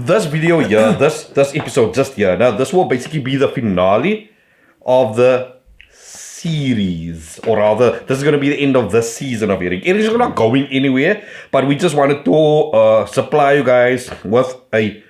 this video here, this episode just here, now this will basically be the finale of the series, or rather, this is going to be the end of this season of Eric. Eric's not going anywhere, but we just wanted to supply you guys with a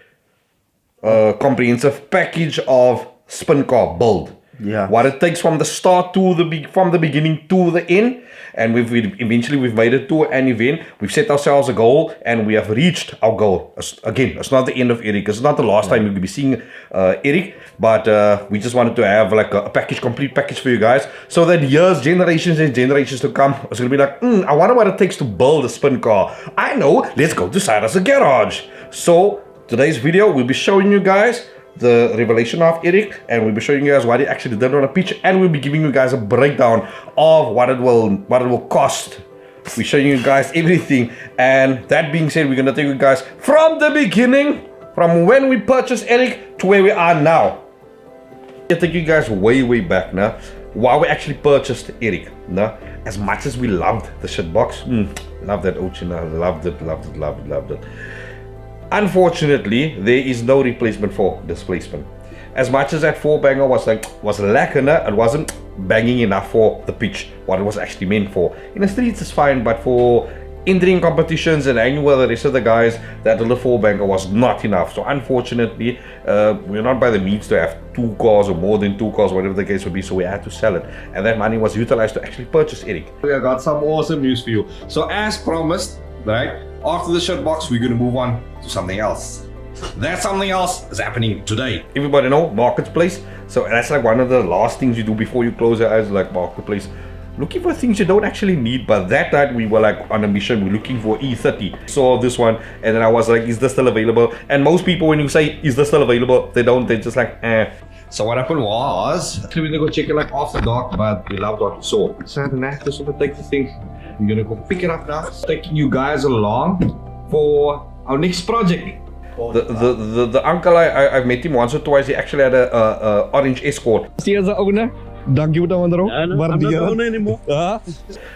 comprehensive package of spin car build. Yeah. What it takes from the start to from the beginning to the end, and we've made it to an event. We've set ourselves a goal, and we have reached our goal. Again, it's not the end of Eric. It's not the last time we'll be seeing Eric, but we just wanted to have like a complete package for you guys, so that years, generations and generations to come, it's gonna be like, I wonder what it takes to build a spin car. I know. Let's go to Cyrus' garage. So today's video, we'll be showing you guys the revelation of Eric, and we'll be showing you guys what he actually did on a pitch, and we'll be giving you guys a breakdown of what it will cost. We're showing you guys everything, and that being said, we're gonna take you guys from the beginning, from when we purchased Eric to where we are now. I'll take you guys way back now, why we actually purchased Eric. Now, as much as we loved the shitbox, love that Ochina, loved it. Unfortunately, there is no replacement for displacement. As much as that 4-banger was lacking, it wasn't banging enough for the pitch, what it was actually meant for. In the streets is fine, but for entering competitions and hanging with the rest of the guys, that little 4-banger was not enough. So unfortunately, we're not by the means to have 2 cars or more than 2 cars, whatever the case would be, so we had to sell it. And that money was utilized to actually purchase Eric. We have got some awesome news for you. So as promised, right, after the shirt box, we're going to move on to something else. That something else is happening today. Everybody know marketplace, so that's like one of the last things you do before you close your eyes, like marketplace, looking for things you don't actually need. But that night we were like on a mission, we're looking for E30. Saw this one, and then I was like, is this still available? And most people, when you say is this still available, they're just like, eh. So what happened was, actually we're gonna go check it like after dark, but we loved what we saw. So now just want to take the thing. We're gonna go pick it up now, taking you guys along for our next project. The uncle, I've met him once or twice. He actually had a orange Escort. See as the owner. Dank you, Tamandro. I'm not the owner anymore.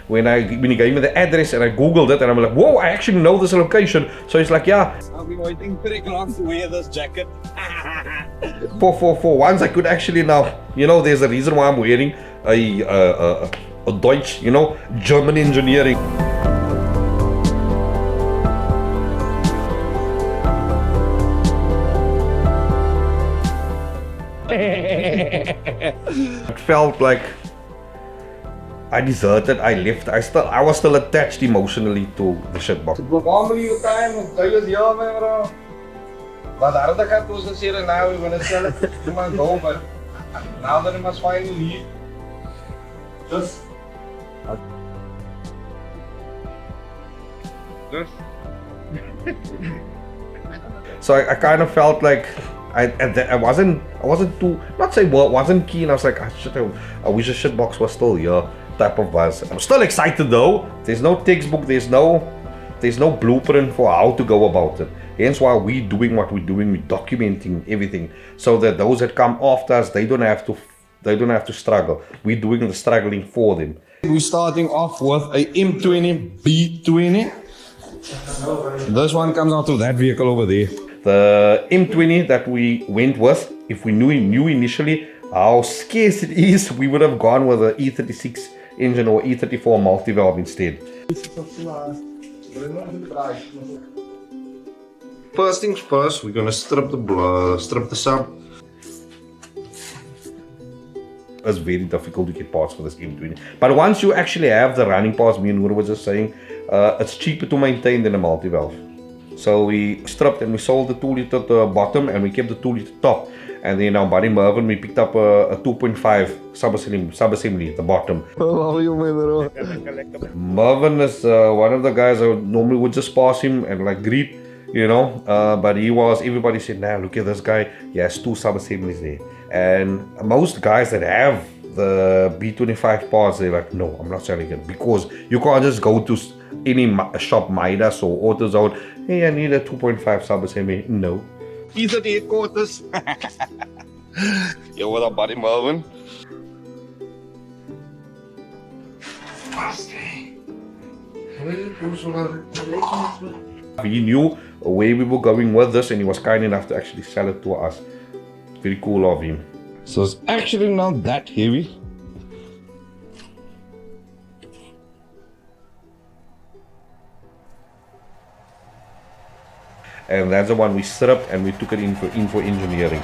When he gave me the address and I googled it, and I'm like, whoa, I actually know this location. So he's like, yeah. I've been waiting pretty long to wear this jacket. For once I could actually now, there's a reason why I'm wearing a Deutsch, German engineering. It felt like I deserted, I left. I was still attached emotionally to the shitbox. But the other guy was here and now we're gonna sell it to my go, but now that it must finally leave. Just So I kind of felt like I wasn't too, not say wasn't keen. I was like, I wish the shitbox was still here, type of buzz. I'm still excited though. There's no textbook, there's no blueprint for how to go about it. Hence why we're doing what we're doing, we're documenting everything, so that those that come after us, they don't have to struggle. We're doing the struggling for them. we're starting off with a M20 B20. This one comes out of that vehicle over there. The M20 that we went with, if we knew initially how scarce it is, we would have gone with an E36 engine or E34 multi-valve instead. First things first, we're gonna strip the sub. It's very difficult to get parts for this M20. But once you actually have the running parts, me and Noor was just saying, it's cheaper to maintain than a multi-valve. So we stripped and we sold the 2 liter to the bottom and we kept the 2 liter top. And then our buddy Mervin, we picked up a 2.5 sub-assembly at the bottom. Mervin is one of the guys I normally would just pass him and like greet, but everybody said, nah, look at this guy, he has 2 sub-assemblies there. And most guys that have the B25 parts, they're like, no, I'm not selling it, because you can't just go to any shop, Midas or AutoZone, hey, I need a 2.5 sub-assembly. No. E38 quarters. Yo, what up, buddy Mervin? He knew where we were going with this, and he was kind enough to actually sell it to us. Very cool of him. So it's actually not that heavy. And that's the one we stripped and we took it in for engineering.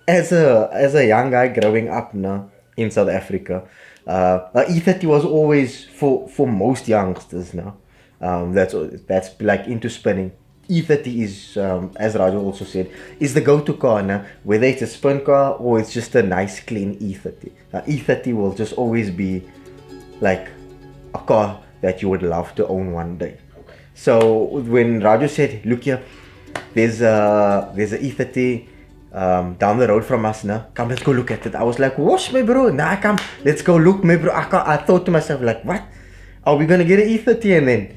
As a young guy growing up now in South Africa, E30 was always for most youngsters now. That's like into spinning. E30 is, as Raju also said, is the go-to car now. Whether it's a spin car or it's just a nice clean E30. E30 will just always be like a car that you would love to own one day. So when Raju said, "Look here, there's a E30 down the road from us now. Come, let's go look at it." I was like, "Wash me, bro. Nah, come, let's go look, me, bro." I thought to myself, like, what? Are we gonna get an E30? And then,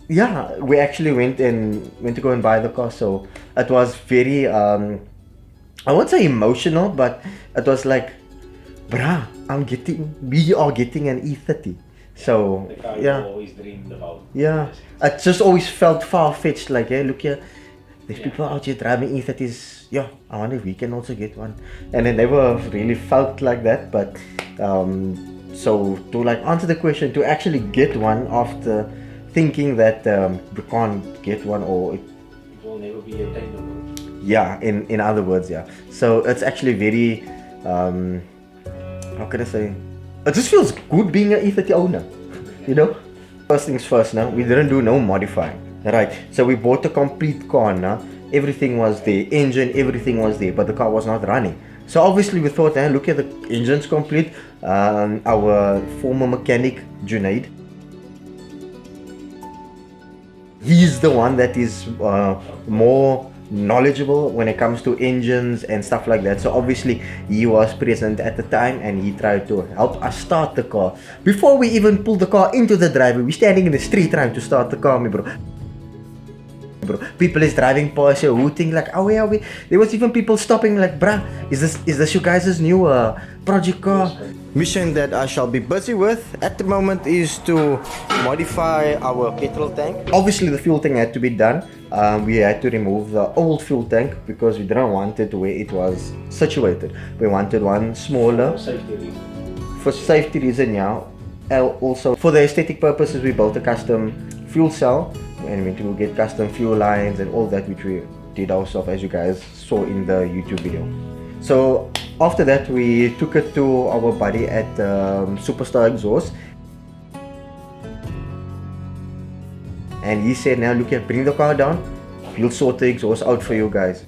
yeah, we actually went to go and buy the car. So it was very, I won't say emotional, but it was like, bruh, we are getting an E30. So The car yeah, you always dreamed about. yeah, it just always felt far-fetched. Like, hey, look here, there's people out here driving E30s. Yeah, I wonder if we can also get one. And it never really felt like that. But so to like answer the question, to actually get one after thinking that we can't get one, or It will never be attainable. yeah, in other words, yeah. So it's actually very, how can I say? It just feels good being an E30 owner, you know? First things first now, we didn't do no modifying, right? So we bought a complete car now. Everything was there, engine, everything was there, but the car was not running. So obviously we thought, look at the engine's complete. Our former mechanic, Junaid, he's the one that is more knowledgeable when it comes to engines and stuff like that. So obviously he was present at the time and he tried to help us start the car. Before we even pulled the car into the driveway, we're standing in the street trying to start the car, me bro. People is driving past here hooting like, oh, where are we? There was even people stopping like, bruh, is this you guys' new project car? Mission that I shall be busy with at the moment is to modify our petrol tank. Obviously the fuel tank had to be done. We had to remove the old fuel tank because we didn't want it where it was situated. We wanted one smaller. Safety reason. For safety reason, yeah. Also for the aesthetic purposes, we built a custom fuel cell and we went to get custom fuel lines and all that, which we did ourselves, as you guys saw in the YouTube video. So after that, we took it to our buddy at Superstar Exhaust, and he said, now look here, bring the car down, We'll sort the exhaust out for you guys.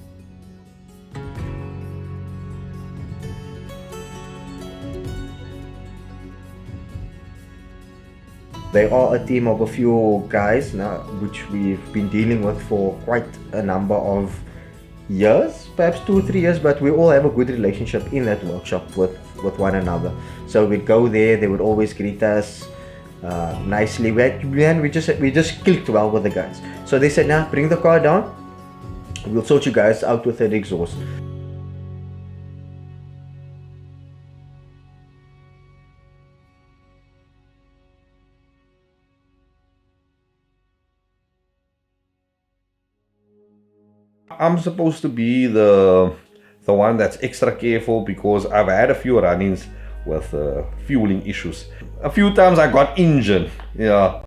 They are a team of a few guys now, which we've been dealing with for quite a number of years, perhaps 2 or 3 years, but we all have a good relationship in that workshop with one another. So we'd go there, they would always greet us nicely. We just clicked well with the guys. So they said, nah, bring the car down, we'll sort you guys out with that exhaust. I'm supposed to be the one that's extra careful because I've had a few run-ins with fueling issues. A few times I got injured. Yeah.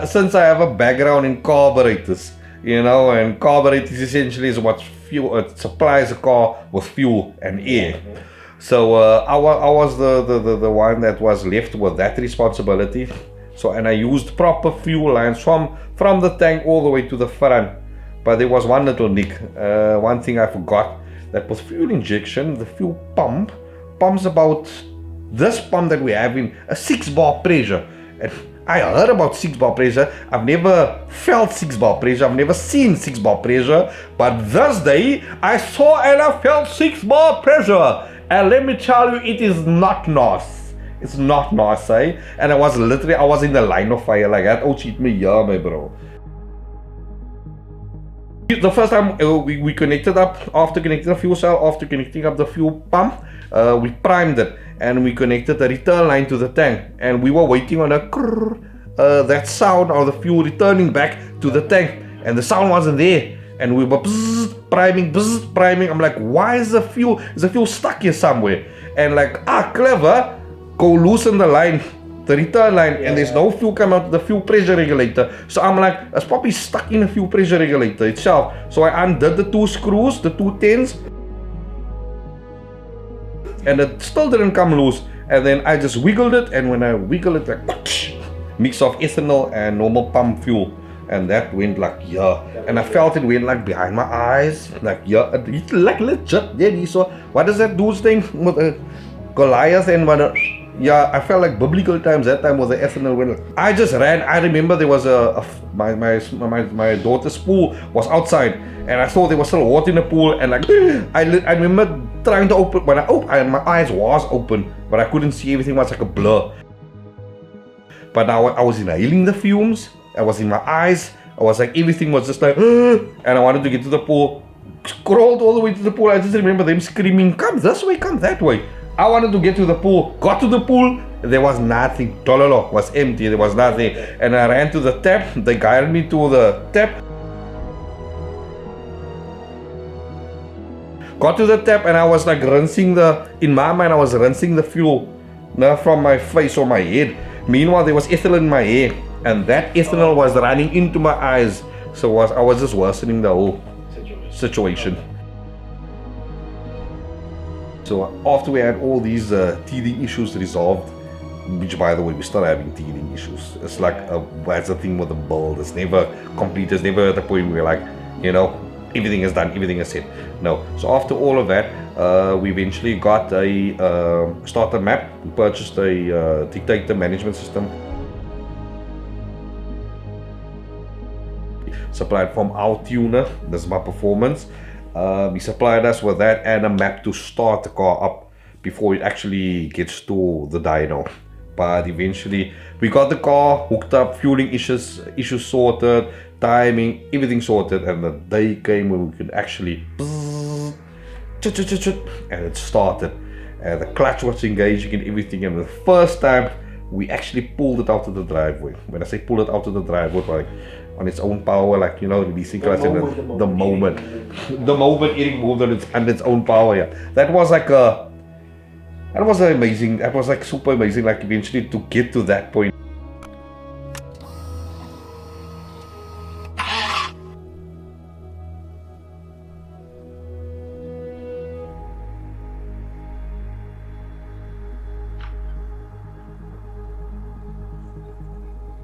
Since I have a background in carburetors, you know, and carburetors essentially is what fuel, it supplies a car with fuel and air. So I was the one that was left with that responsibility. So, and I used proper fuel lines from the tank all the way to the front. But there was one little nick, one thing I forgot, that with fuel injection, the fuel pumps about this pump that we have in a 6-bar pressure. And I heard about 6-bar pressure. I've never felt 6-bar pressure. I've never seen 6-bar pressure. But this day, I saw and I felt 6-bar pressure. And let me tell you, it is not nice. It's not nice, eh? And I was in the line of fire like that. Oh, cheat me, yeah, my bro. The first time we connected up, after connecting the fuel cell, after connecting up the fuel pump, we primed it and we connected the return line to the tank, and we were waiting on that sound of the fuel returning back to the tank, and the sound wasn't there, and we were priming. I'm like, why is the fuel stuck here somewhere? And like, clever, go loosen the line, the return line, and there's no fuel coming out of the fuel pressure regulator. So I'm like, it's probably stuck in the fuel pressure regulator itself. So I undid the 2 screws, the 2 10s, and it still didn't come loose. And then I just wiggled it, and when I wiggled it, like mix of ethanol and normal pump fuel, and that went like, yeah. And I felt it went like behind my eyes, like, yeah, it like legit. Yeah, so what does that do thing with Goliath and what? Yeah, I felt like biblical times that time with the ethanol when I just ran. I remember there was my daughter's pool was outside, and I thought there was still water in the pool, and like I remember trying to open when my eyes was open, but I couldn't see, everything was like a blur. But now I was inhaling the fumes. I was in my eyes. I was like, everything was just like, and I wanted to get to the pool. Crawled all the way to the pool. I just remember them screaming, "Come this way, come that way." I wanted to get to the pool, got to the pool, there was nothing. Tololo was empty, there was nothing. And I ran to the tap, they guided me to the tap. Got to the tap and I was like rinsing in my mind I was rinsing the fuel from my face or my head. Meanwhile there was ethanol in my hair, and that ethanol was running into my eyes. So I was just worsening the whole situation. So after we had all these teething issues resolved, which by the way, we're still having teething issues. It's like, that's the thing with the build. It's never complete. It's never at the point where we're like, you know, everything is done, everything is set. No. So after all of that, we eventually got a starter map. We purchased a dictator management system. Supplied from our tuner. This is my performance. He supplied us with that and a map to start the car up before it actually gets to the dyno. But eventually we got the car hooked up, fueling issues sorted, timing, everything sorted, and the day came when we could actually and it started, and the clutch was engaging and everything. And the first time we actually pulled it out of the driveway. When I say pull it out of the driveway, like on its own power, like, you know, releasing clutch and the moment Eric moved on its own power. Yeah, that was like amazing. That was like super amazing. Like eventually to get to that point.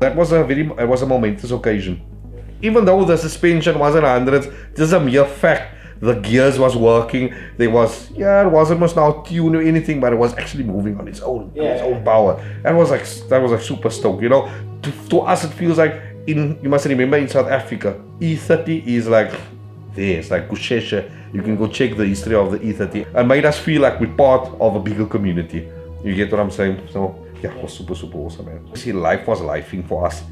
It was a momentous occasion. Even though the suspension wasn't hundreds, just a mere fact the gears was working. There was, it wasn't much now tune or anything, but it was actually moving on its own, power. That was like super stoked, you know. To us it feels like you must remember in South Africa, E30 is like there, it's like Kusheshe. You can go check the history of the E30. It made us feel like we're part of a bigger community. You get what I'm saying? So yeah, it was super awesome, man. See, life was lifing for us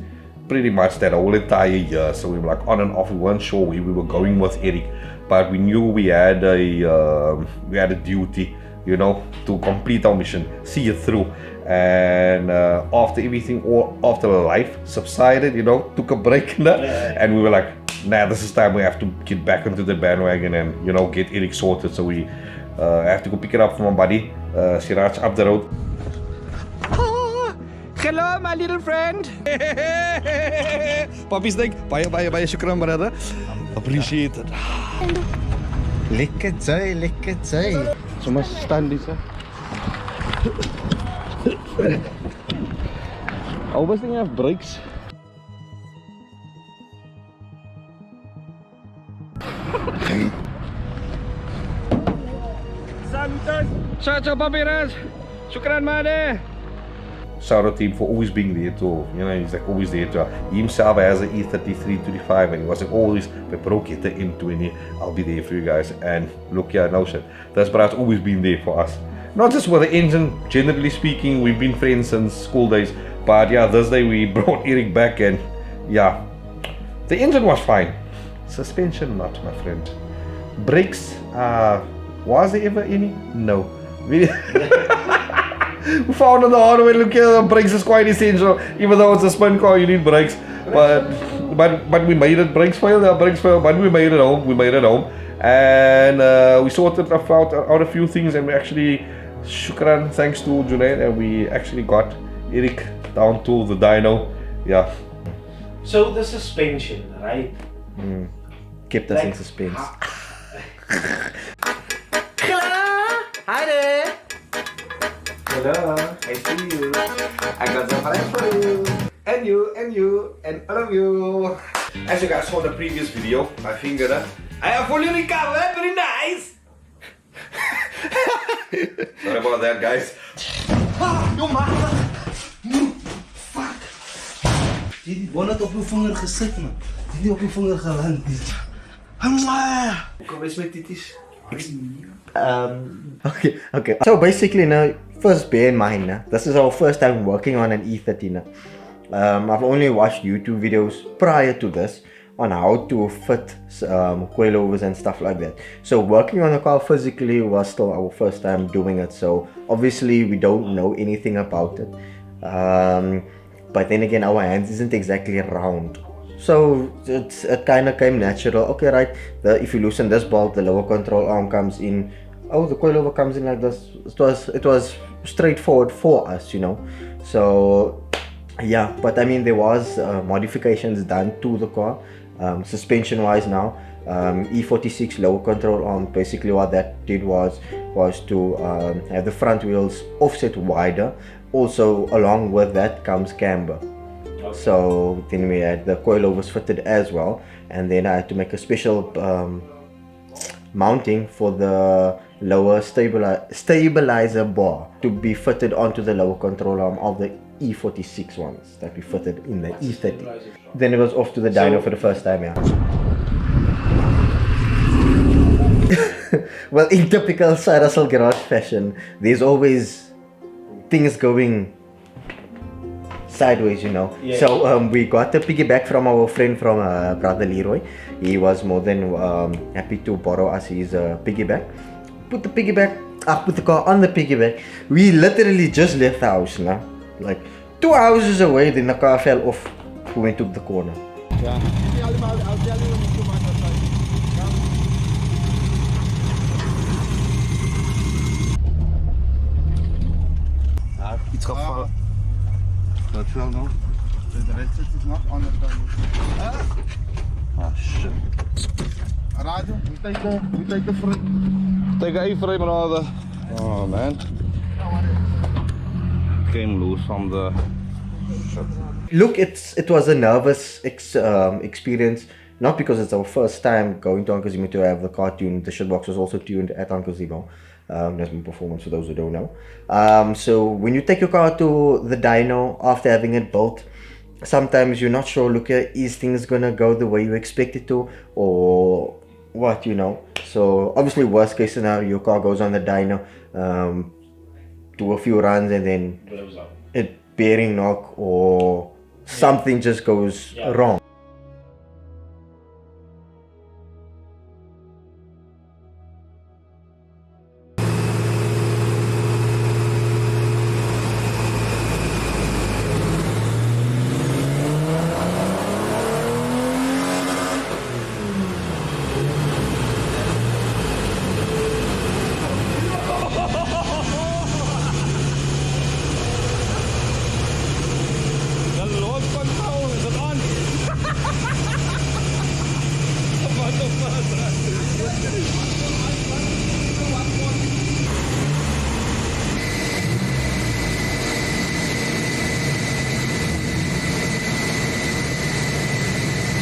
pretty much that whole entire year. So we were like on and off. We weren't sure where we were going with Eric, but we knew we had a duty, you know, to complete our mission, see it through. And after everything, after life subsided, you know, took a break, and we were like, nah, this is time we have to get back into the bandwagon and, you know, get Eric sorted. So we have to go pick it up from my buddy Siraj up the road. Hello, my little friend. Papi's like, bye, shukran, brother. Appreciate it. Lekker zai. So much stand this, I always think I have brakes. Ciao, Papi Raz. Shukran, mate. Shout out to him for always being there too. You know, he's like always there too. He himself has an E3325 and he was like always, bro, get the M20, I'll be there for you guys. And look, yeah, no shit. That's Brad's always been there for us. Not just with the engine, generally speaking, we've been friends since school days. But yeah, this day we brought Eric back and yeah, the engine was fine. Suspension, not, my friend. Brakes, was there ever any? No. We found on the hard way, look here, brakes is quite essential. Even though it's a spin car, you need brakes. But we made it. Brakes failed, but we made it home. And we sorted out a few things, and we actually, shukran, thanks to Junaid, and we actually got Eric down to the dyno. Yeah. So the suspension, right? Kept us in suspense. Hi there. Hello, I see you. I got some friends for you. And you, and all of you. As you guys saw in the previous video, my finger, I have fully recovered. Very nice. Sorry about that, guys. Yo, man. Fuck. Jy het die bonnet op jou vinger gesit, man. Jy het nie op jou vinger geland nie. Kom eens met titties. Okay. So basically, now, first bear in mind, this is our first time working on an E30. I've only watched YouTube videos prior to this on how to fit coilovers and stuff like that. So working on the car physically was still our first time doing it. So obviously we don't know anything about it. But then again, our hands isn't exactly round. So it kind of came natural. Okay, right, if you loosen this bolt, the lower control arm comes in. Oh, the coilover comes in like this. It was straightforward for us, you know. So yeah, but I mean, there was modifications done to the car, suspension wise now. E46 lower control arm, basically what that did was to have the front wheels offset wider. Also along with that comes camber. So then we had the coilovers fitted as well, and then I had to make a special mounting for the lower stabilizer bar to be fitted onto the lower control arm of the E46 ones that we fitted in the E30. Then it was off to the dyno for the first time, yeah. Well, in typical Side Hustle Garage fashion, there's always things going sideways, you know. Yeah. So we got the piggyback from our friend from brother Leroy. He was more than happy to borrow us his piggyback. Put the car on the piggyback. We literally just left the house now. Like 2 houses away, then the car fell off when we took the corner. Iets gevallen. Wat wel nog? De rest is nog anders dan. Ah shit. Radio, we take the frame. Take a frame, brother. Oh man. Came loose from the. Look, it was a nervous experience, not because it's our first time going to Uncle Zimo to have the car tuned. The shitbox was also tuned at Uncle Zimo. That's my performance for those who don't know. So when you take your car to the dyno after having it built, sometimes you're not sure, look, is things gonna go the way you expect it to, or what, you know. So obviously worst case scenario, your car goes on the dyno, do a few runs and then Blows up. it bearing knock or something just goes wrong.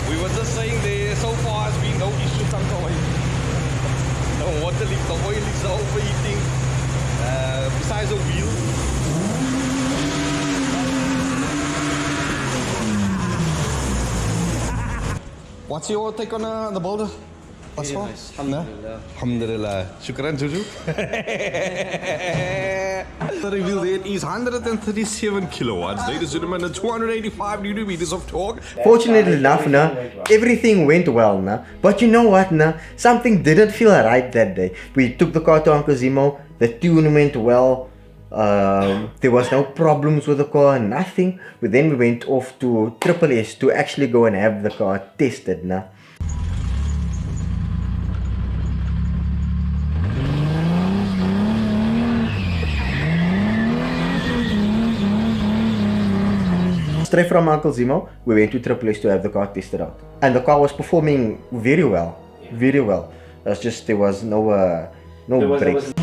We were just saying there, so far has been no issues on the way. No water leaks, the oil leaks, the overheating. Besides the wheel. What's your take on the boulder? What's wrong? Alhamdulillah. Shukran, Juju. The reveal there is 137 kilowatts, ladies and gentlemen, and 285 newton meters of torque. Fortunately enough, everything went well, but you know what, something didn't feel right that day. We took the car to Uncle Zimo, the tune went well, there was no problems with the car, nothing. But then we went off to Triple S to actually go and have the car tested. Straight from Uncle Zimo, we went to Triple S to have the car tested out. And the car was performing very well, very well. It's just there was no brakes.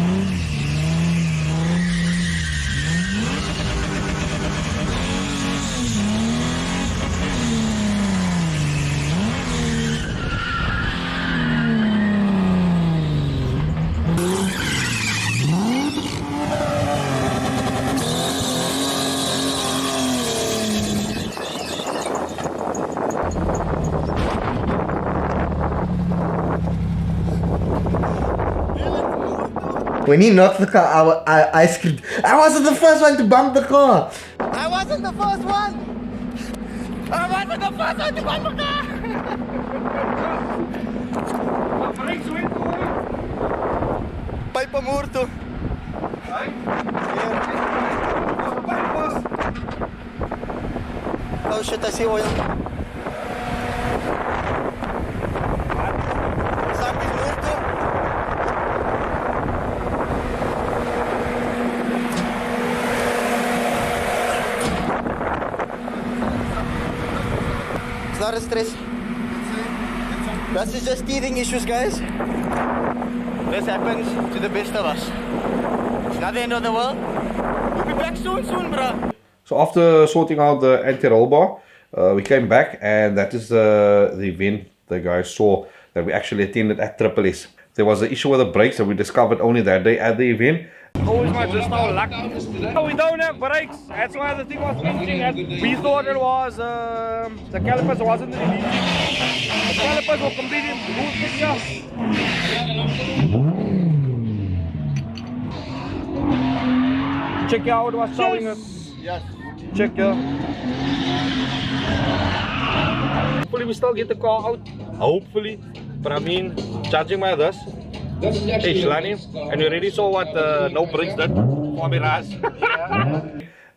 When he knocked the car, I screamed, I wasn't the first one to bump the car! I wasn't the first one! I wasn't the first one to bump the car! By Pamurto. Oh shit, I see oil. Sabi Murto. It's not a stress. That's just teething issues, guys. This happens to the best of us. It's not the end of the world. We'll be back soon, bro. So after sorting out the anti-roll bar, we came back, and that is the event the guys saw that we actually attended at Triple S. There was an issue with the brakes that we discovered only that day at the event. Always my just our luck. We don't have brakes. That's why the thing was pinching. And we thought it was the calipers wasn't releasing. The calipers were completely loose picture. Check out what's showing us. Yes. Check here. Hopefully we still get the car out. Hopefully. But I mean, judging by this, hey Shlani, and we already saw what no brakes did for Mirage.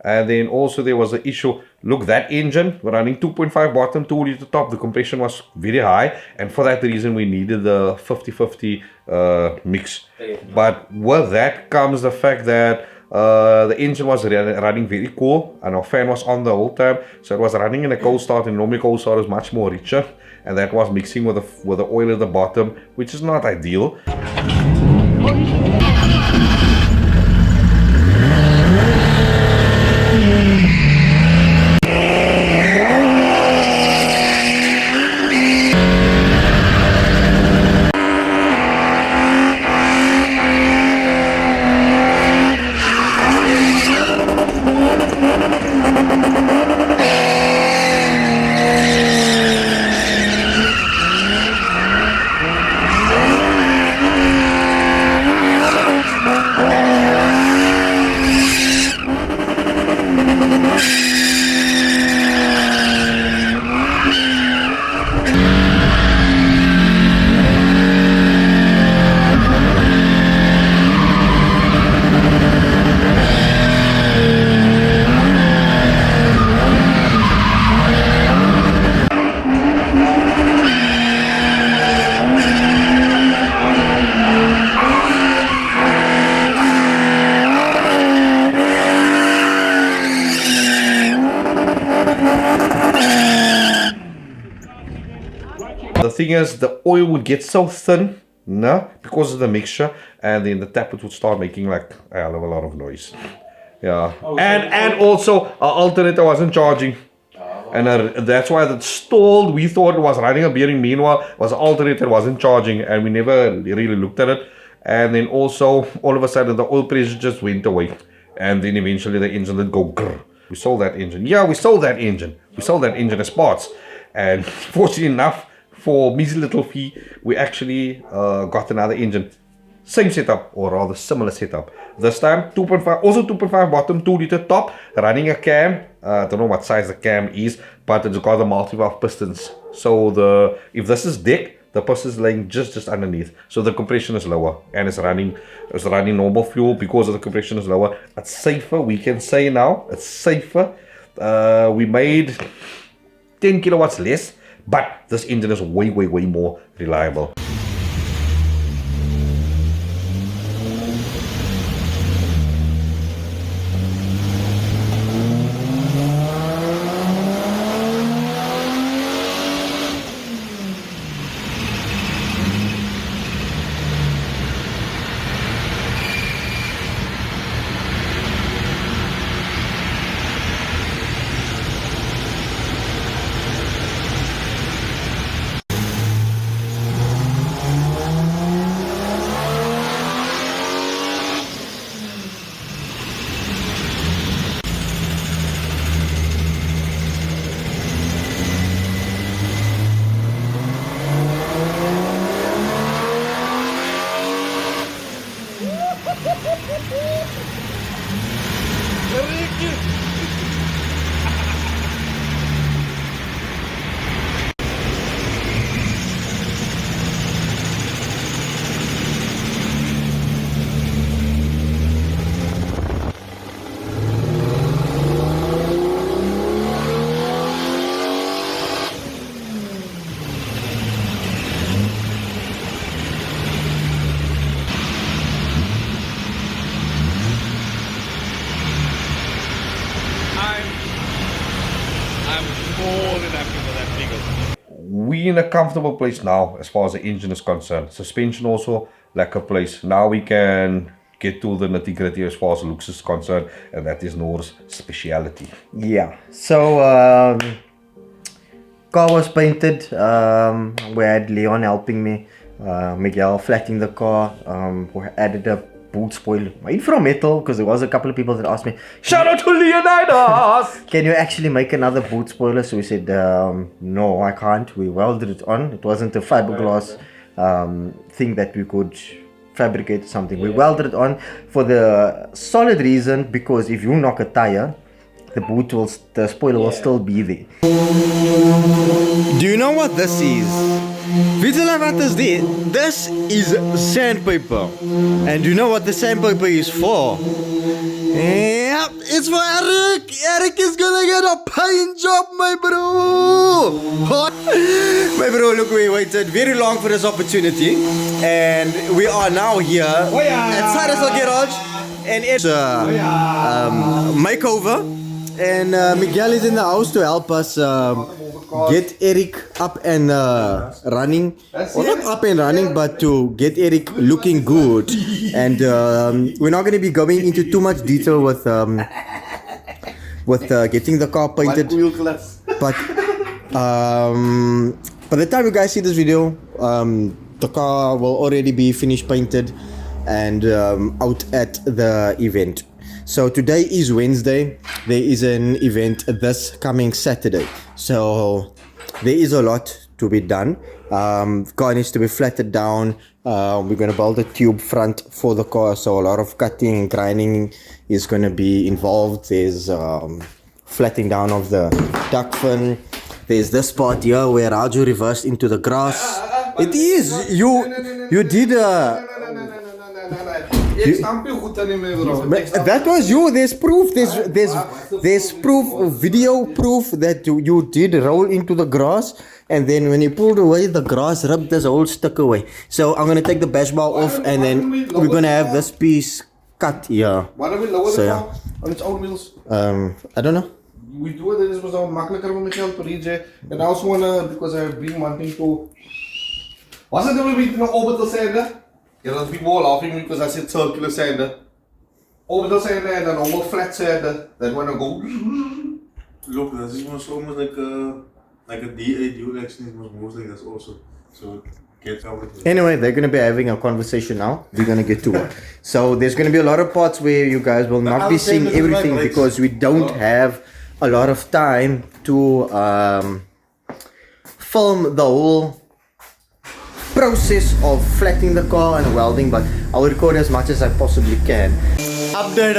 And then also there was the issue, look, that engine, we're running 2.5 bottom, 2 liter top, the compression was very high, and for that reason we needed the 50-50 mix. But with that comes the fact that the engine was running very cool, and our fan was on the whole time, so it was running in a cold start, and normally cold start is much more richer, and that was mixing with the oil at the bottom, which is not ideal. The thing is, the oil would get so thin, no, because of the mixture, and then the tappet would start making like a hell of a lot of noise. Yeah, and also our alternator wasn't charging, and that's why it stalled. We thought it was running a bearing. Meanwhile, was the alternator wasn't charging, and we never really looked at it. And then also, all of a sudden, the oil pressure just went away, and then eventually the engine did go grrr. We sold that engine. Yeah, we sold that engine. We sold that engine as parts, and fortunately enough, for measly little fee, we actually got another engine. Same setup, or rather similar setup. This time, 2.5, also 2.5 bottom, 2 liter top, running a cam. I don't know what size the cam is, but it's got the multi-valve pistons. So if this is deck, the piston is laying just underneath. So the compression is lower, and it's running normal fuel because of the compression is lower. It's safer, we can say now. It's safer. We made 10 kilowatts less, but this engine is way more reliable. We're in a comfortable place now as far as the engine is concerned. Suspension also like a place. Now we can get to the nitty gritty as far as looks is concerned, and that is Noor's speciality. Yeah, so car was painted. We had Leon helping me, Miguel flattening the car. We added a boot spoiler made from metal, because there was a couple of people that asked me, Shout out to Leonidas! can you actually make another boot spoiler? So we said, no, I can't. We welded it on. It wasn't a fiberglass thing that we could fabricate or something. We welded it on for the solid reason, because if you knock a tire, the spoiler will still be there. Do you know what this is? Weet julle wat is dit? This is sandpaper. And do you know what the sandpaper is for? It's for Eric. Eric is gonna get a paint job, my bro. My bro, look, we waited very long for this opportunity, and we are now here at Sarasol Garage, and it's makeover. And Miguel is in the house to help us get Eric up and running. Well, not up and running, but to get Eric looking good. And we're not going to be going into too much detail with getting the car painted. But by the time you guys see this video, the car will already be finished painted and out at the event. So today is Wednesday. There is an event this coming Saturday. So there is a lot to be done. Car needs to be flattened down. We're going to build a tube front for the car. So a lot of cutting and grinding is going to be involved. There's flattening down of the duck fin. There's this part here where Raju reversed into the grass. It is. You did that was you. There's proof. There's proof, video proof that you did roll into the grass, and then when you pulled away, the grass rubbed this whole stick away. So I'm gonna take the bash bar off, and then we're gonna have this piece cut here. Why don't we lower So, the yeah. car on its own wheels? I don't know. We do it, this was al makkelijker om Michael te reach. And I also wanna, because I've been wanting to. Was it ever been orbital sander? Yeah, that's been more laughing because I said circular sander. Orbital sander and a normal flat sander. That one I go. Look, this is most almost like a D8 dual action is most like that's also. So get over it. Anyway, they're gonna be having a conversation now. We're gonna get to it. So there's gonna be a lot of parts where you guys will not be seeing everything because we don't have a lot of time to film the whole process of flattening the car and welding, but I'll record as much as I possibly can. Update.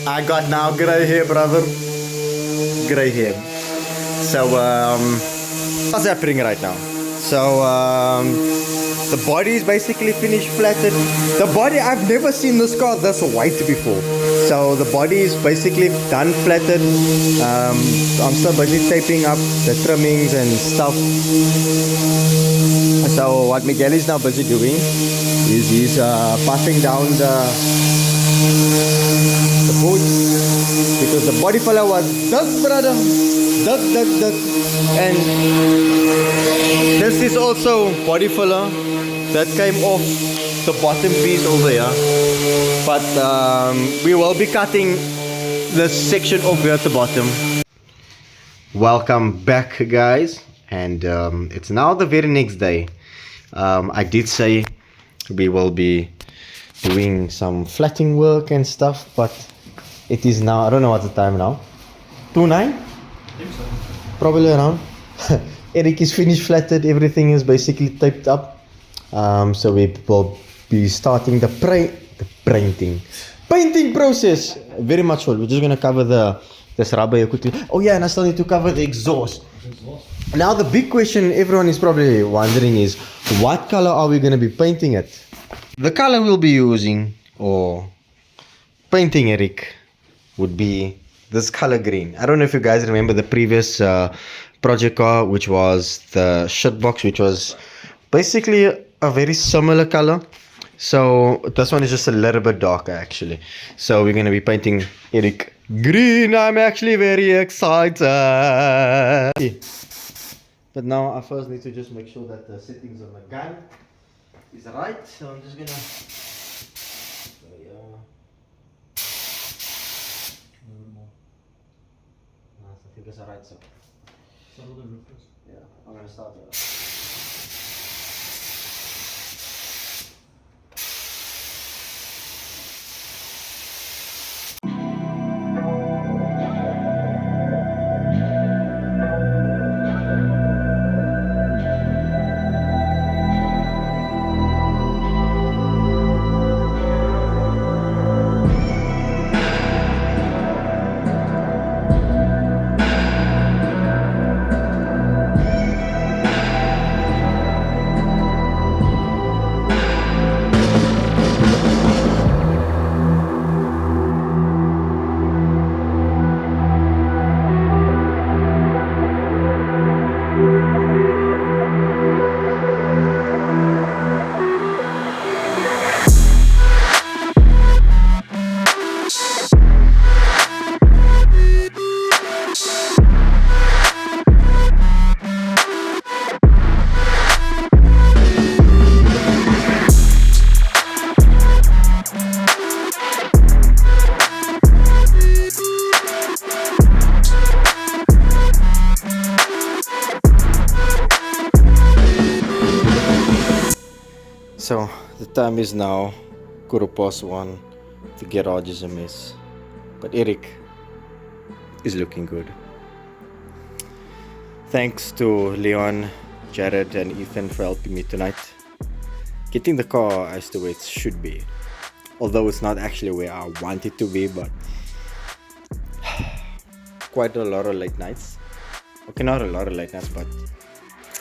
I got now grey hair, brother. Grey hair. So what's happening right now? So the body is basically finished flattened. The body, I've never seen this car this white before. So the body is basically done flattened. I'm still busy taping up the trimmings and stuff. So what Miguel is now busy doing is he's passing down the boots, because the body filler was this, brother. This. And this is also body filler that came off the bottom piece over here. But we will be cutting this section off here at the bottom. Welcome back, guys. And it's now the very next day. I did say we will be doing some flattening work and stuff, but it is now, I don't know what the time now, 2:09? Probably around. Eric is finished flatted, everything is basically taped up. So we will be starting the painting process very much well. We're just gonna cover this rubber here quickly. Oh yeah, and I still need to cover the exhaust. Now the big question everyone is probably wondering is, what color are we gonna be painting it? The color we'll be using, or painting, Eric, would be this color green. I don't know if you guys remember the previous project car, which was the shitbox, which was basically a very similar color. So this one is just a little bit darker actually. So we're going to be painting Eric green. I'm actually very excited. But now I first need to just make sure that the settings on the gun is right. So I'm just gonna. I think it's alright. So. Yeah, I'm gonna start there. time is now 1:15. The garage is a mess. But Eric is looking good. Thanks to Leon, Jared and Ethan for helping me tonight. Getting the car as to where it should be. Although it's not actually where I want it to be, but quite a lot of late nights. Okay, not a lot of late nights, but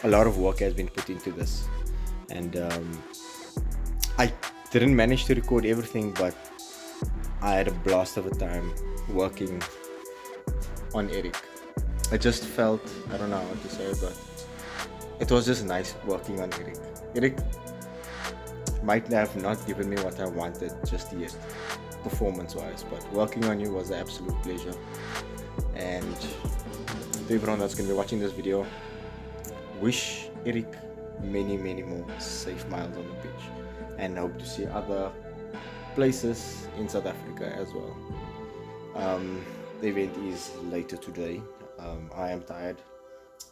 a lot of work has been put into this. And I didn't manage to record everything, but I had a blast of a time working on Eric. I just felt, I don't know how to say it, but it was just nice working on Eric. Eric might have not given me what I wanted just yet, performance-wise, but working on you was an absolute pleasure. And to everyone that's going to be watching this video, wish Eric many more safe miles on the beach, and hope to see other places in South Africa as well. The event is later today. I am tired.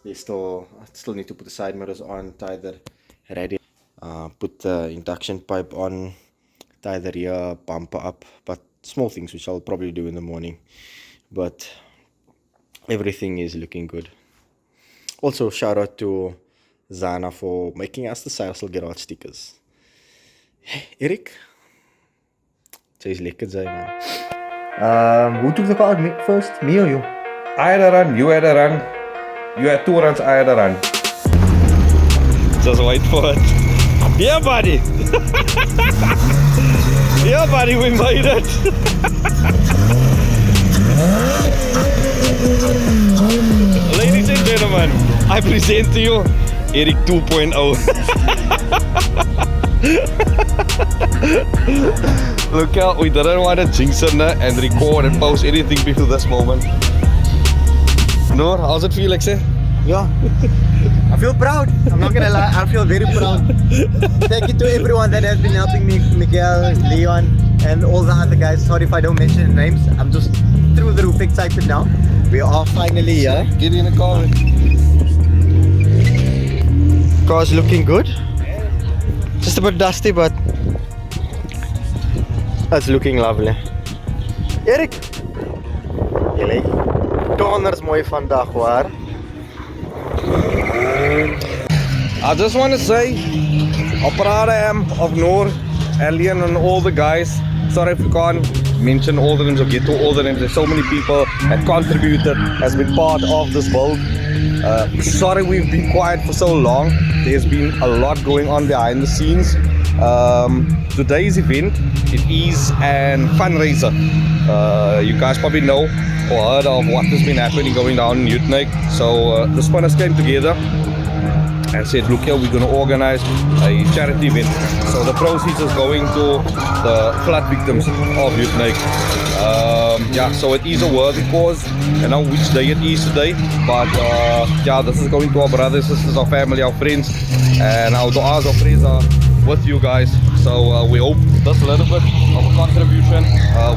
I still need to put the side mirrors on, tie the radio, put the induction pipe on, tie the rear bumper up, but small things which I'll probably do in the morning. But everything is looking good. Also, shout out to Zana for making us the Sarsel Garage stickers. Hey, Eric. Jy's lekker, Jay, man. Who took the car out first? Me or you? I had a run, you had a run. You had 2 runs, I had a run. Just wait for it. Yeah, buddy. Yeah, buddy, we made it. Ladies and gentlemen, I present to you Eric 2.0. Look out, we didn't want to jinx it and record and post anything before this moment. Noor, how's it feel, Lexe? Yeah. I feel proud. I'm not gonna lie, I feel very proud. Thank you to everyone that has been helping me, Miguel, Leon, and all the other guys. Sorry if I don't mention names. I'm just through the roof excited now. We are finally here. Get in the car. Car's looking good. Just a bit dusty, but that's looking lovely. Eric! Jullie, donders mooi vandag hoor. I just want to say how proud I am of Noor, Alien and all the guys. Sorry if we can't mention all the names or get to all the names. There's so many people that contributed, has been part of this build. Sorry we've been quiet for so long. There's been a lot going on behind the scenes. Today's event, it is an fundraiser. You guys probably know or heard of what has been happening going down in Utenik. So the spinners came together and said, look here, we're going to organize a charity event. So the proceeds is going to the flood victims of Utenik. Yeah, so it is a worthy cause. I know which day it is today, but yeah, this is going to our brothers, sisters, our family, our friends, and our du'as, our prayers are with you guys. So we hope this little bit of a contribution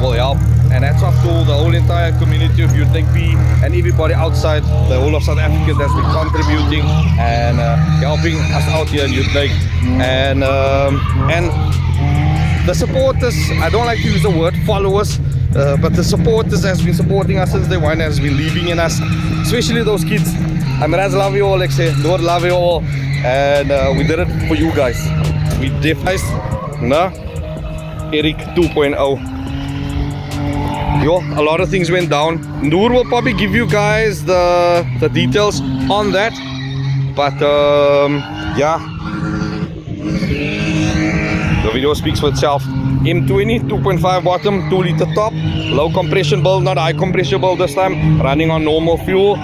will help. And that's up to the whole entire community of Utenik B and everybody outside the whole of South Africa that's been contributing and helping us out here in Utenik. And the supporters, I don't like to use the word followers, but the supporters has been supporting us since day one, has been believing in us, especially those kids. Amiraz love you all, like say, Lord love you all, and we did it for you guys. We devised Eric 2.0. Yo, a lot of things went down. Noor will probably give you guys the details on that, but yeah, the video speaks for itself. M20 2.5 bottom, 2 liter top, low compression build, not high compression build this time, running on normal fuel.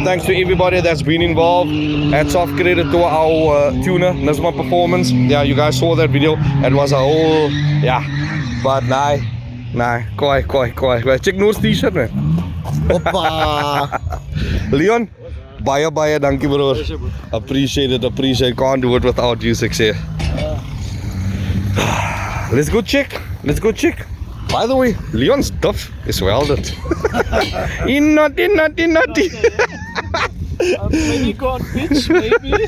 Thanks to everybody that's been involved. Hats off, credit to our tuner, Nisma Performance. Yeah, you guys saw that video. It was a whole, yeah, but nah, koi. Check Noor's t-shirt, man. Hoppa! Leon, baie, dankie bro. Appreciate it. Can't do it without you, success. Let's go check. By the way, Leon's duff is welded. Naughty. Maybe go on pitch, maybe.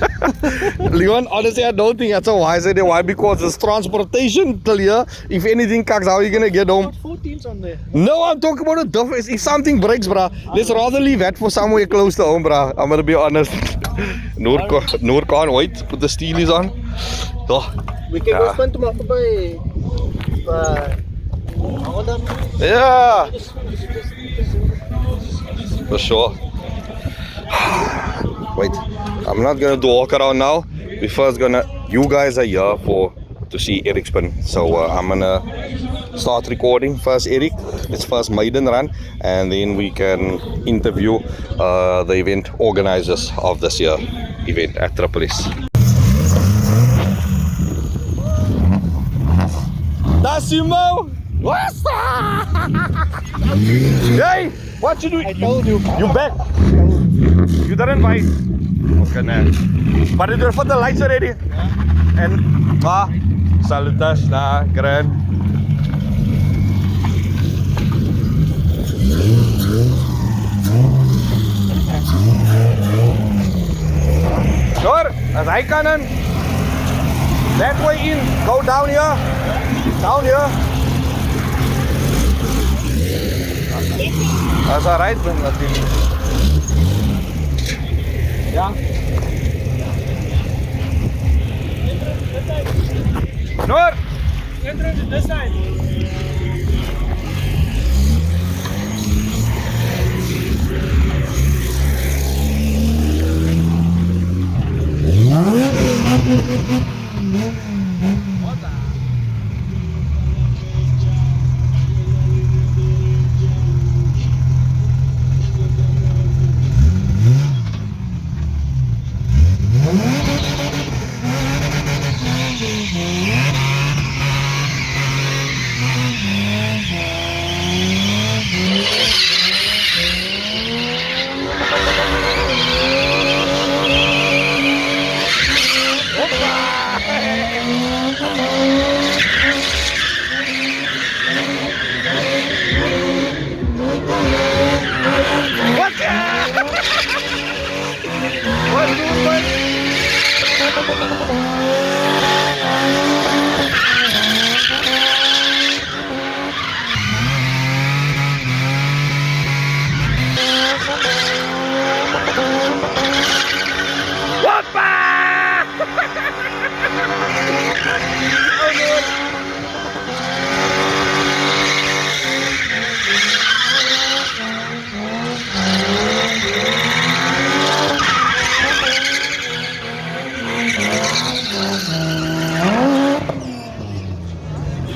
Leon, honestly, I don't think that's a wise idea. Why? Because it's transportation till here. If anything cocks, how are you gonna get home? Got 4 teams on there. No, I'm talking about a difference. If something breaks, bruh, let's rather leave that for somewhere close to home, bruh. I'm gonna be honest. Noor can't wait. Put the steelies on. Oh, We can go spend tomorrow by Holland. yeah. For sure. Wait, I'm not gonna do walk around now. We first gonna. You guys are here to see Eric spin, so I'm gonna start recording first. Eric, it's first maiden run, and then we can interview the event organizers of this year event at Triple S. That's you, Mo. What's that? Hey, what you do? I told you. You back? You didn't buy. Okay, nah. But you put the lights already. Yeah. And salutas na grand. Sure, as I can. That way in. Go down here. Down here. That's alright, man. Yeah. Noor! Entrance this side.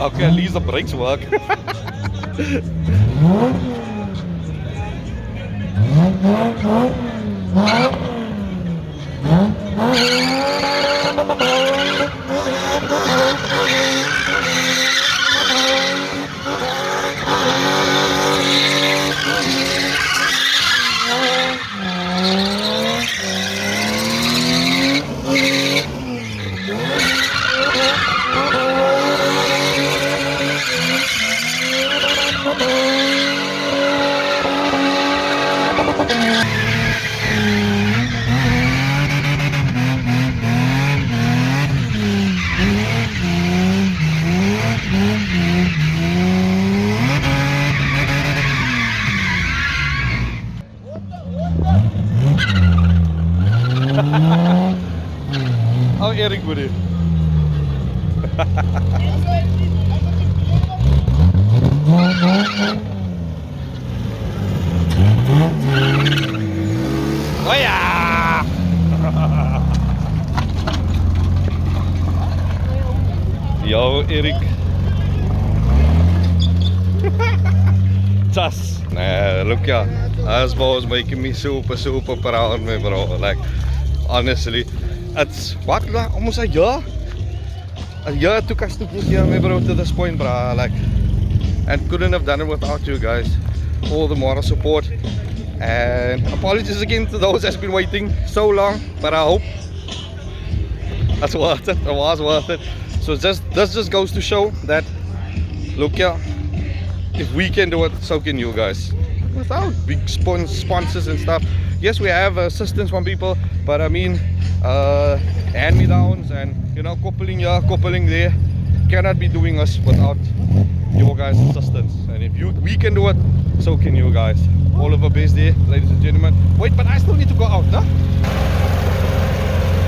Okay, at least the brakes work. How Eric would it? Oh yeah! Yo, Eric. Just look ya. As was making me super proud, me bro. Like honestly, it's what like almost a year. A year took us to get here, me bro, to this point, bro. Like, and couldn't have done it without you guys. All the moral support. And apologies again to those that's been waiting so long, but I hope that's worth it. It was worth it. So this just goes to show that, look here, if we can do it, so can you guys. without big sponsors and stuff. Yes, we have assistance from people, but I mean, hand-me-downs and coupling here, coupling there, cannot be doing us without your guys' assistance. And if we can do it, so can you guys. All of our best there, ladies and gentlemen. Wait, but I still need to go out, huh?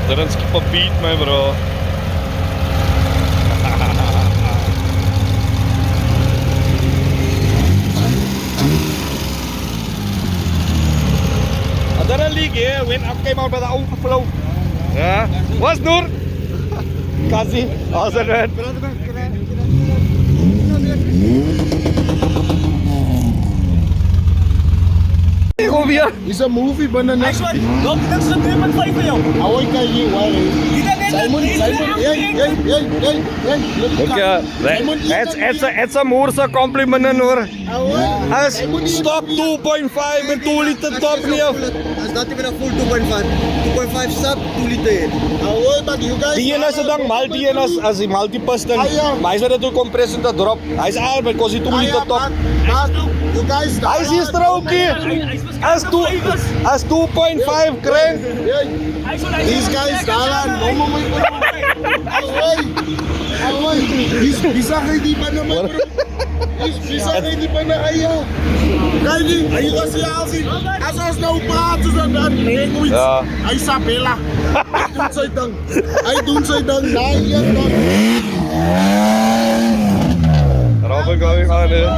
Didn't skip a beat, my bro. Another league here when I came out by the overflow. Yeah. What's Noor? Kazi, how's it, man? Kom hier. It's a movie, banana. Nice one. Look, that's the 3.5 for you. Away ka you, Simon, It's a Moorse compliment, Noor. As stop 2.5 and 2 liter top neer. It's not even a full 2.5. 2.5 sub, 2 liter. Away, but you guys. Die ene is dan multi en as die multi-piston. Maar hy is net 'n compressor te drop. Hy's al because hy 2 liter top. You guys. Hy is hier strokie. As 2.5 crank. These guys, away. Bisa kayo di pa naman, bro. Bisa kayo di pa na ayaw. Kaya ayaw kasi alsin. Asas na upratos ang language. Ay sa pela. Ay dun sa idang nayan. Robin going on it.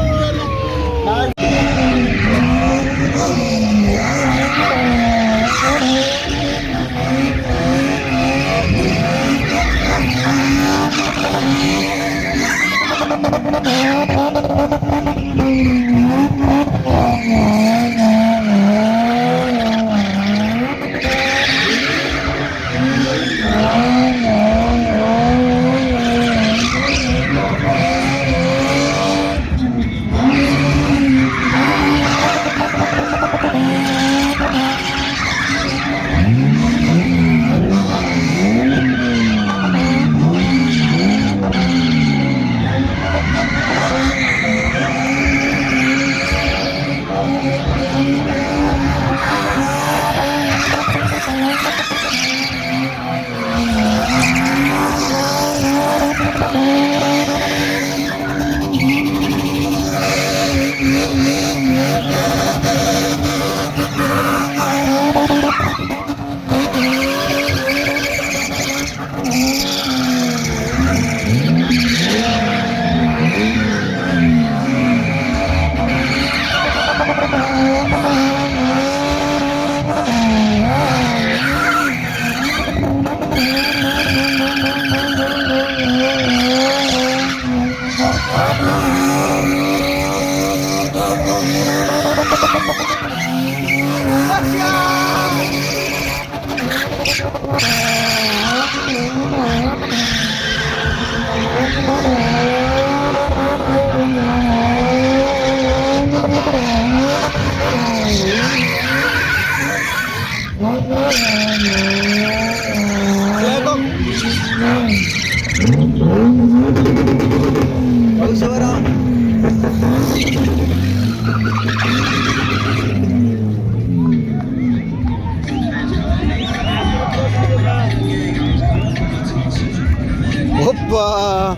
Hoppa!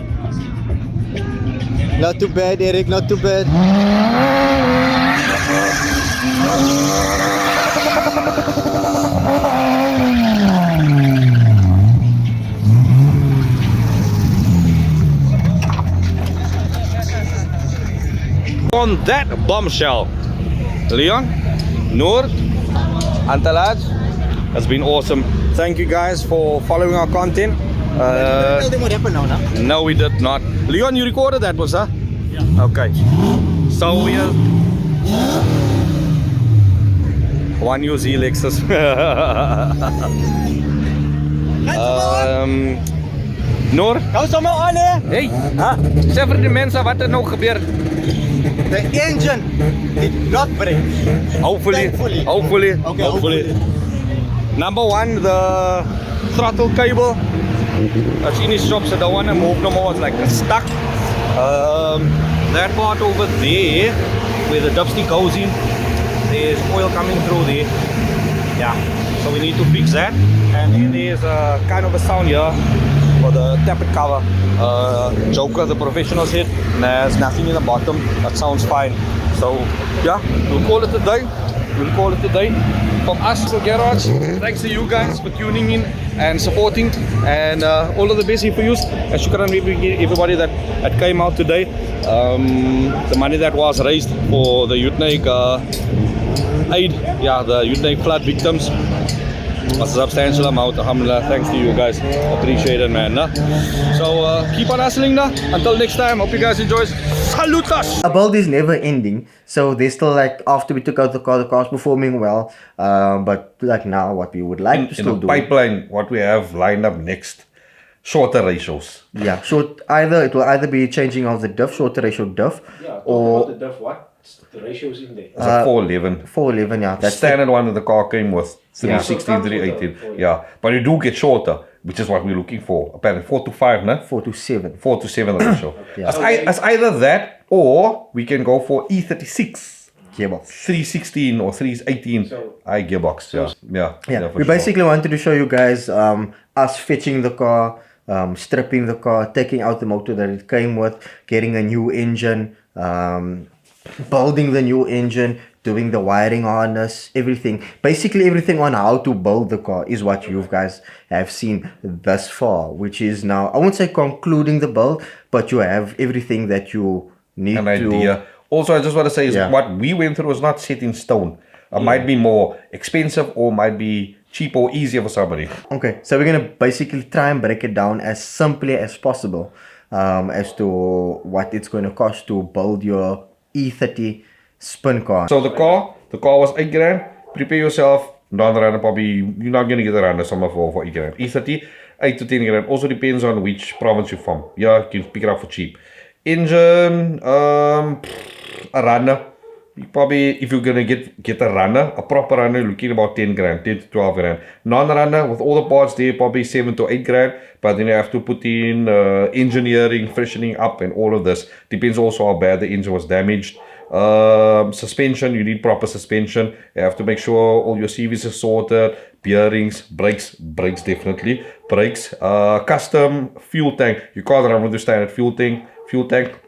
Not too bad, Eric, not too bad. On that bombshell, Leon, Noor, Antalaj, has been awesome. Thank you guys for following our content. Tell them what happened now, no? No, we did not. Leon, you recorded that, was that? Yeah. Okay. So we are one UZ Lexus. Noor? Hou sommer aan, hè? Hey, sê vir die mense wat er nou gebeur. The engine did not break. Hopefully. Thankfully. Hopefully. Okay, Hopefully. Number one, the throttle cable. That's in his shop, so the one I moved no more. It's like stuck. That part over there, where the dipstick goes in, there's oil coming through there. Yeah, so we need to fix that. And then there's a kind of a sound here for the tappet cover. Joker, the professional said there's nothing in the bottom. That sounds fine. So yeah, we'll call it a day. We'll call it a day. From us to Garage, thanks to you guys for tuning in and supporting, and all of the best here for you. And shukran everybody that came out today. The money that was raised for the Utrecht aid, yeah, the Utrecht flood victims, was a substantial amount. Alhamdulillah, thanks to you guys. Appreciate it, man. So keep on hustling. Until next time, hope you guys enjoy. Salutas! A build is never ending, so they still like after we took out the car's performing well. But like now, what we would like to In still the do. pipeline, what we have lined up next, shorter ratios. Yeah, short. It will either be changing of the diff, shorter ratio diff, or the diff, what? The ratios in there. It's a 411. 411. Yeah, The that's standard one that the car came with 316, Yeah. 318. Yeah, but you do get shorter, which is what we're looking for. Apparently 4 to 5, no? 4 to 7. 4 to 7 ratio. Yeah. As either that, or we can go for E36. Gearbox. 316 or 318 I gearbox. Yeah. Yeah, for we sure. basically wanted to show you guys us fetching the car, stripping the car, taking out the motor that it came with, getting a new engine, building the new engine, doing the wiring harness, everything. Basically everything on how to build the car is what you guys have seen thus far, which is now, I won't say concluding the build, but you have everything that you need an to... idea. Also, I just want to say is Yeah. what we went through was not set in stone. It might be more expensive or might be cheap or easier for somebody. Okay, so we're gonna basically try and break it down as simply as possible as to what it's going to cost to build your E30 spin car. So the car was 8 grand. Prepare yourself. Non-runner probably you're not gonna get a runner somewhere for 8 grand. E30, 8 to 10 grand. Also depends on which province you're from. Yeah, you can pick it up for cheap. Engine, a runner. You probably if you're gonna get a runner, a proper runner, you're looking about 10 grand, 10 to 12 grand. Non-runner with all the parts there, probably 7 to 8 grand. But then you have to put in engineering, freshening up, and all of this. Depends also how bad the engine was damaged. Suspension, you need proper suspension. You have to make sure all your CVs are sorted. Bearings, brakes definitely. Brakes, custom fuel tank. You can't run with the standard fuel tank. Fuel tank.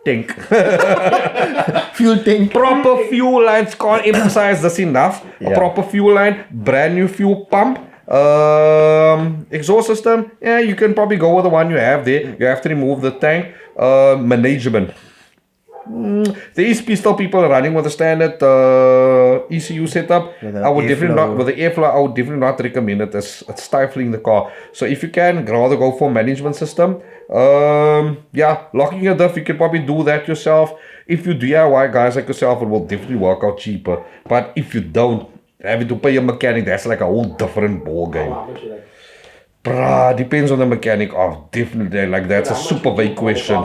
Fuel tank. Proper fuel lines, can't emphasize this enough. A Yeah. proper fuel line, brand new fuel pump. Exhaust system, yeah, you can probably go with the one you have there. You have to remove the tank. Management. There is still people running with the standard ECU setup. With the I would definitely airflow. not with the airflow. I would definitely not recommend it. It's stifling the car. So if you can, rather go for management system. Yeah, locking your diff, you can probably do that yourself. If you DIY guys like yourself, it will definitely work out cheaper. But if you don't, having to pay a mechanic, that's like a whole different ball game. Bruh, depends on the mechanic. Oh, definitely. Like that's a super vague question.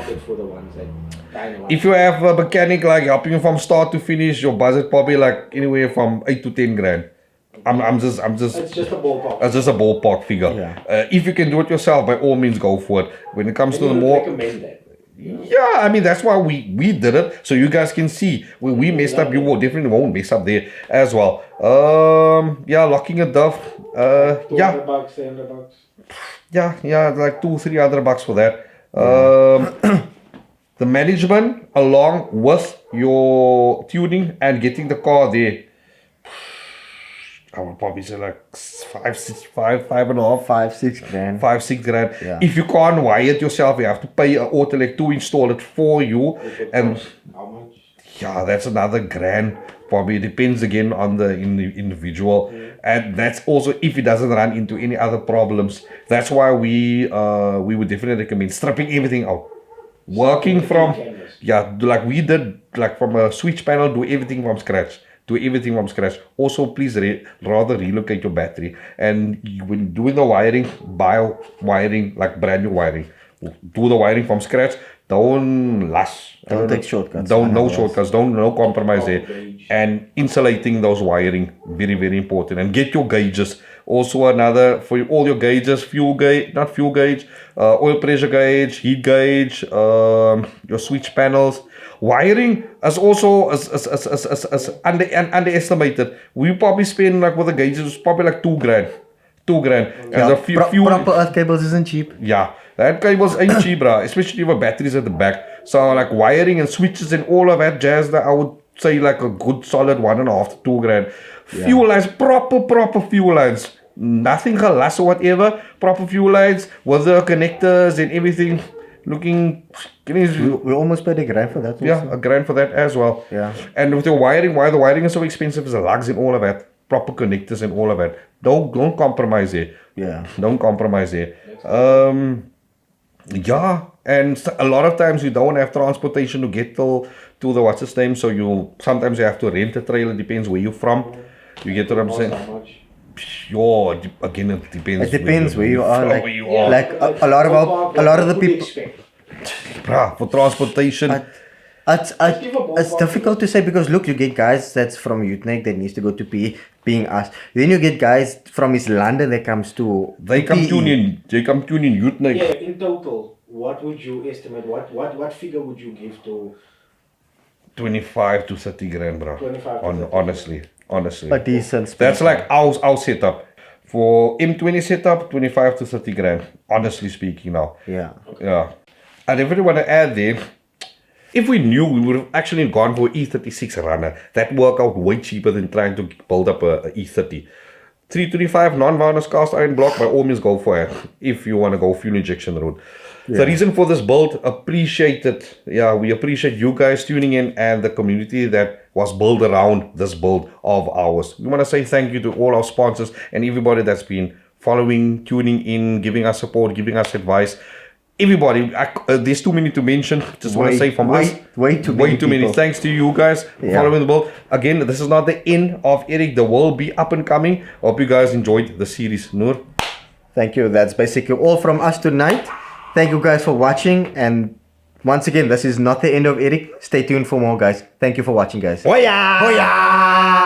If you have a mechanic like helping you from start to finish, your budget probably like anywhere from 8 to 10 grand. I'm just. It's just a ballpark. It's just a ballpark figure. Yeah. If you can do it yourself, by all means, go for it. When it comes to the would more, recommend that. yeah, I mean that's why we did it, so you guys can see when we messed up, you will definitely won't mess up there as well. Yeah, locking a diff. Yeah, $200, $300. yeah, like $200-300 for that. The management along with your tuning and getting the car there, I would probably say like 5.5, 5-6 grand. 5-6 grand. Yeah. If you can't wire it yourself, you have to pay an Autolec to install it for you, and How much? yeah, that's another grand. Probably depends again on the individual, and that's also if it doesn't run into any other problems. That's why we would definitely recommend stripping everything out, working from like we did, like from a switch panel, do everything from scratch. Also, please rather relocate your battery, and when doing the wiring, buy wiring like brand new wiring. Do the wiring from scratch. Don't take shortcuts. No shortcuts. No compromise there. And insulating those wiring, very, very important. And get your gauges. Also another, for all your gauges, fuel gauge, not fuel gauge, oil pressure gauge, heat gauge, your switch panels. Wiring is also is underestimated. We probably spend like with the gauges, probably like $2,000. $2,000. And the few proper earth cables isn't cheap. yeah, that cables ain't cheap, bro. Especially with batteries at the back. So like wiring and switches and all of that jazz, that I would say like a good solid $1.5 to $2,000. Fuel lines, proper fuel lines. Nothing gelas or whatever. Proper fuel lines with the connectors and everything. Looking, We almost paid $1,000 for that. Also. yeah, $1,000 for that as well. Yeah. And with the wiring, why the wiring is so expensive is the lugs and all of that. Proper connectors and all of that. Don't compromise there. Yeah. Don't compromise there. Yeah, and a lot of times you don't have transportation to get to the what's its name, so sometimes you have to rent a trailer. Depends where you're from. You get what I'm saying? How much? Yo, again, it depends. It depends where you are. from, Like, where you are. like a lot of the people. Bruh, for transportation. It's difficult to say because look, you get guys that's from Utrecht that needs to go to PE, being us. Then you get guys from East London that comes to They come PE. tune in Utrecht. Yeah, in total, what would you estimate? What figure would you give to 25 to 30 grand, bro. 25 to 30 Honestly. A decent space. That's like our setup. For M20 setup, 25 to 30 grand. Honestly speaking now. Yeah. Yeah. I definitely want to add there, if we knew, we would have actually gone for E36 runner. That worked out way cheaper than trying to build up a E30. 325 non-varnish cast iron block, by all means go for it if you want to go fuel injection route. The reason for this build, appreciated. Yeah, we appreciate you guys tuning in and the community that was built around this build of ours. We want to say thank you to all our sponsors and everybody that's been following, tuning in, giving us support, giving us advice. Everybody, there's too many to mention. Just want to say from us, way too many people. Thanks to you guys for following the build. Again, this is not the end of Eric. The will be up and coming. Hope you guys enjoyed the series. Noor. Thank you. That's basically all from us tonight. Thank you guys for watching. And once again, this is not the end of Eric. Stay tuned for more, guys. Thank you for watching, guys. Hoya! Hoya!